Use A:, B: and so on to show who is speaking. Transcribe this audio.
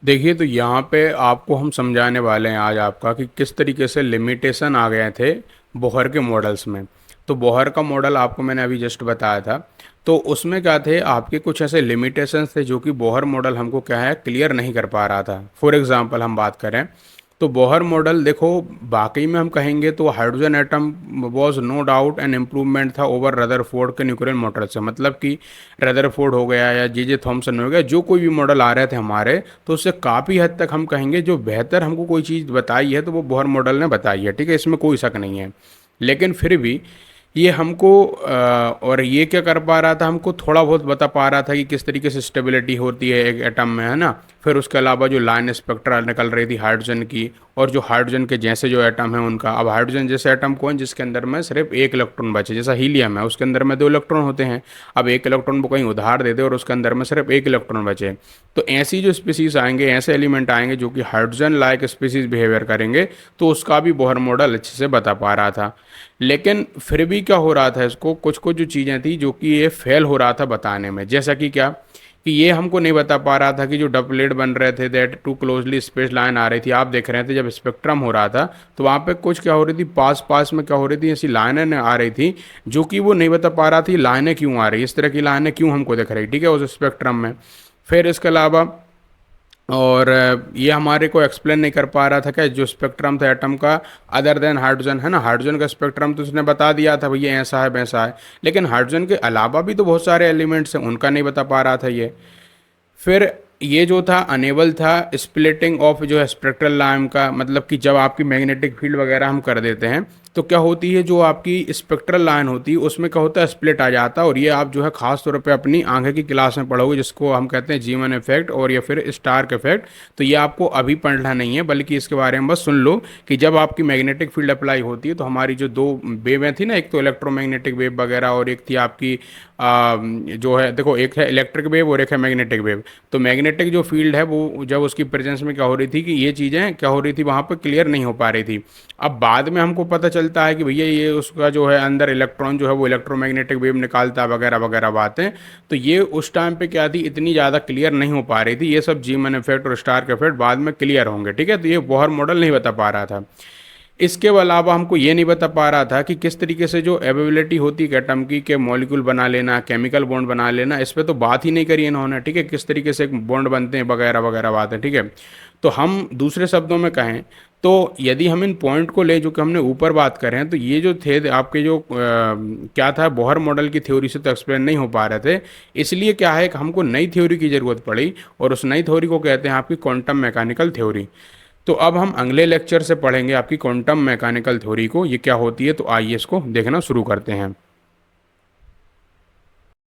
A: देखिए, तो यहाँ पे आपको हम समझाने वाले हैं आज आपका कि किस तरीके से लिमिटेशन आ गए थे बोहर के मॉडल्स में। तो बोहर का मॉडल आपको मैंने अभी जस्ट बताया था। तो उसमें क्या थे, आपके कुछ ऐसे लिमिटेशंस थे जो कि बोहर मॉडल हमको क्या है, क्लियर नहीं कर पा रहा था। फॉर एग्जांपल हम बात करें तो बोहर मॉडल देखो, वाकई में हम कहेंगे तो hydrogen atom was no doubt an improvement था ओवर रदरफोर्ड के न्यूक्लियर मॉडल से। मतलब कि रदरफोर्ड हो गया या जे जे थॉमसन हो गया, जो कोई भी मॉडल आ रहे थे हमारे, तो उससे काफ़ी हद तक हम कहेंगे जो बेहतर हमको कोई चीज़ बताई है तो वो बोहर मॉडल ने बताई है। ठीक है, इसमें कोई शक नहीं है। लेकिन फिर भी ये हमको और ये क्या कर पा रहा था, हमको थोड़ा बहुत बता पा रहा था कि किस तरीके से स्टेबिलिटी होती है एक एटम में, है ना। फिर उसके अलावा जो लाइन स्पेक्ट्रा निकल रही थी हाइड्रोजन की, और जो हाइड्रोजन के जैसे जो एटम है उनका, अब हाइड्रोजन जैसे एटम कौन, जिसके अंदर में सिर्फ एक इलेक्ट्रॉन बचे, जैसा हीलियम है उसके अंदर में दो इलेक्ट्रॉन होते हैं। अब एक इलेक्ट्रॉन को कहीं उधार दे दे और उसके अंदर में सिर्फ एक इलेक्ट्रॉन बचे, तो ऐसी जो स्पीसीज आएंगे, ऐसे एलिमेंट आएंगे जो कि हाइड्रोजन लाइक स्पीसीज बिहेवियर करेंगे, तो उसका भी बोहर मॉडल अच्छे से बता पा रहा था। लेकिन फिर भी क्या हो रहा था, इसको कुछ कुछ जो चीज़ें थी जो कि ये फेल हो रहा था बताने में। जैसा कि क्या, कि ये हमको नहीं बता पा रहा था कि जो डबलेट बन रहे थे, that too closely space line आ रही थी, आप देख रहे थे जब स्पेक्ट्रम हो रहा था तो वहाँ पे कुछ क्या हो रही थी, पास पास में क्या हो रही थी, ऐसी लाइनें आ रही थी जो कि वो नहीं बता पा रहा थी लाइनें क्यों आ रही, इस तरह की लाइनें क्यों हमको दिख रही। ठीक है, उस स्पेक्ट्रम में। फिर इसके अलावा और ये हमारे को एक्सप्लेन नहीं कर पा रहा था कि जो स्पेक्ट्रम था एटम का, अदर देन हाइड्रोजन, है ना, हाइड्रोजन का स्पेक्ट्रम तो उसने बता दिया था भैया ऐसा है वैसा है, लेकिन हाइड्रोजन के अलावा भी तो बहुत सारे एलिमेंट्स हैं, उनका नहीं बता पा रहा था ये। फिर ये जो था अनेबल था स्प्लिटिंग ऑफ जो है स्पेक्ट्रल लाइन का, मतलब कि जब आपकी मैग्नेटिक फील्ड वगैरह हम कर देते हैं तो क्या होती है, जो आपकी स्पेक्ट्रल लाइन होती है उसमें क्या होता है, स्प्लिट आ जाता है। और ये आप जो है खास तौर पे अपनी आंखें की क्लास में पढ़ोगे, जिसको हम कहते हैं जीमन इफेक्ट और या फिर स्टार्क इफेक्ट। तो ये आपको अभी पढ़ना नहीं है, बल्कि इसके बारे में बस सुन लो कि जब आपकी मैग्नेटिक फील्ड अप्लाई होती है तो हमारी जो दो वेवें थी ना, एक तो इलेक्ट्रोमैग्नेटिक वेव वगैरह और एक थी आपकी जो है, देखो एक है इलेक्ट्रिक वेव और एक है मैग्नेटिक वेव। तो मैग्नेटिक जो फील्ड है वो जब उसकी प्रेजेंस में क्या हो रही थी कि ये चीज़ें क्या हो रही थी, वहाँ पर क्लियर नहीं हो पा रही थी। अब बाद में हमको पता चलता है कि भैया ये उसका जो है अंदर इलेक्ट्रॉन जो है वो इलेक्ट्रोमैग्नेटिक वेव निकालता है वगैरह वगैरह बातें। तो ये उस टाइम पे क्या थी, इतनी ज़्यादा क्लियर नहीं हो पा रही थी। ये सब जीमन इफेक्ट और स्टार्क इफेक्ट बाद में क्लियर होंगे। ठीक है, तो ये बोहर मॉडल नहीं बता पा रहा था। इसके अलावा हमको ये नहीं बता पा रहा था कि किस तरीके से जो एबिलिटी होती है एटम की, के मॉलिक्यूल बना लेना, केमिकल बॉन्ड बना लेना, इस पर तो बात ही नहीं करी इन्होंने। ठीक है, किस तरीके से बॉन्ड बनते हैं वगैरह वगैरह बात है। ठीक है, तो हम दूसरे शब्दों में कहें तो यदि हम इन पॉइंट को ले जो कि हमने ऊपर बात करें, तो ये जो थे आपके जो क्या था, बोहर मॉडल की थ्योरी से तो एक्सप्लेन नहीं हो पा रहे थे। इसलिए क्या है कि हमको नई थ्योरी की ज़रूरत पड़ी, और उस नई थ्योरी को कहते हैं आपकी क्वांटम मैकेनिकल थ्योरी। तो अब हम अगले लेक्चर से पढ़ेंगे आपकी क्वांटम मैकेनिकल थ्योरी को, ये क्या होती है। तो आइए इसको देखना शुरू करते हैं।